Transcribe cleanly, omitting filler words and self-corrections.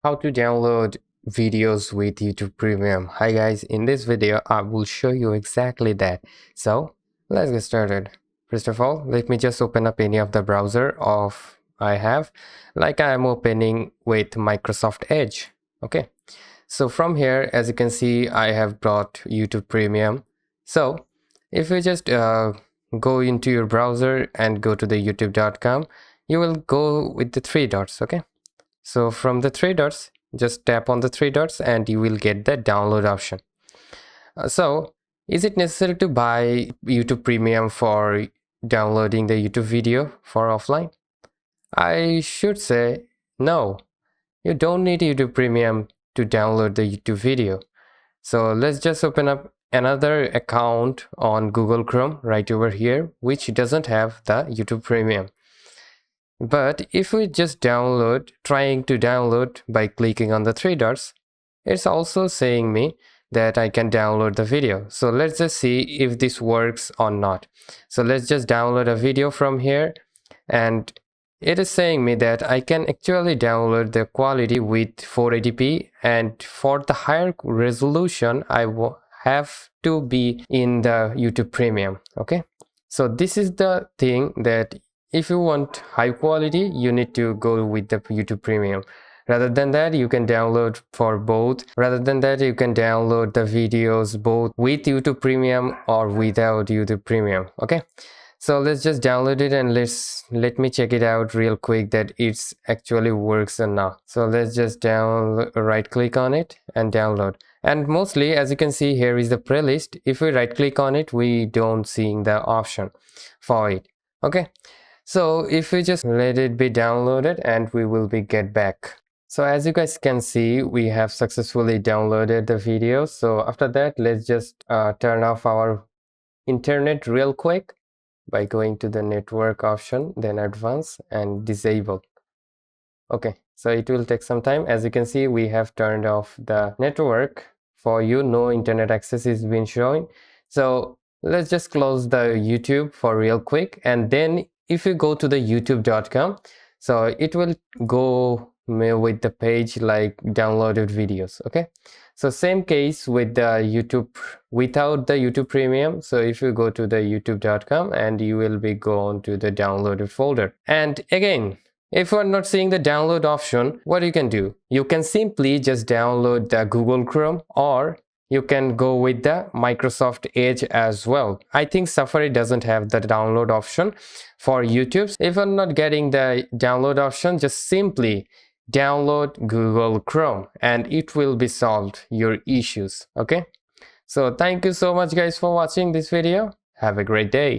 How to download videos with YouTube Premium. Hi guys, in this video I will show you exactly that. So let's get started. First of all, let me just open up any of the browser of I have, like I am opening with Microsoft Edge. Okay, so from here, as you can see, I have brought YouTube Premium. So if you just go into your browser and go to the youtube.com, you will go with the three dots. Okay, so from the three dots, just tap on the three dots and you will get the download option. So is it necessary to buy YouTube Premium for downloading the YouTube video for offline? I should say no. You don't need YouTube Premium to download the YouTube video. So let's just open up another account on Google Chrome right over here, which doesn't have the YouTube Premium. But if we just trying to download by clicking on the three dots, it's also saying me that I can download the video. So let's just see if this works or not. So let's just download a video from here, and it is saying me that I can actually download the quality with 480p, and for the higher resolution I will have to be in the YouTube Premium. Okay, so this is the thing, that if you want high quality, you need to go with the YouTube Premium. Rather than that, you can download for both. Rather than that, you can download the videos both with YouTube Premium or without YouTube Premium. Okay, so let's just download it and let me check it out real quick that it's actually works or not. So let's just right click on it and download. And mostly, as you can see, here is the playlist. If we right click on it, we don't see the option for it. Okay, so if we just let it be downloaded, and we will be get back. So as you guys can see, we have successfully downloaded the video. So after that, let's just turn off our internet real quick by going to the network option, then advanced and disable. Okay, so it will take some time. As you can see, we have turned off the network. For you, no internet access is being shown. So let's just close the YouTube for real quick, and then if you go to the youtube.com, so it will go with the page like downloaded videos. Okay, so same case with the YouTube without the YouTube Premium. So if you go to the youtube.com, and you will be going to the downloaded folder. And again, if you are not seeing the download option, what you can do, you can simply just download the Google Chrome, or you can go with the Microsoft Edge as well. I think Safari doesn't have the download option for YouTube. If you're not getting the download option, just simply download Google Chrome and it will be solved your issues. Okay, so thank you so much guys for watching this video. Have a great day.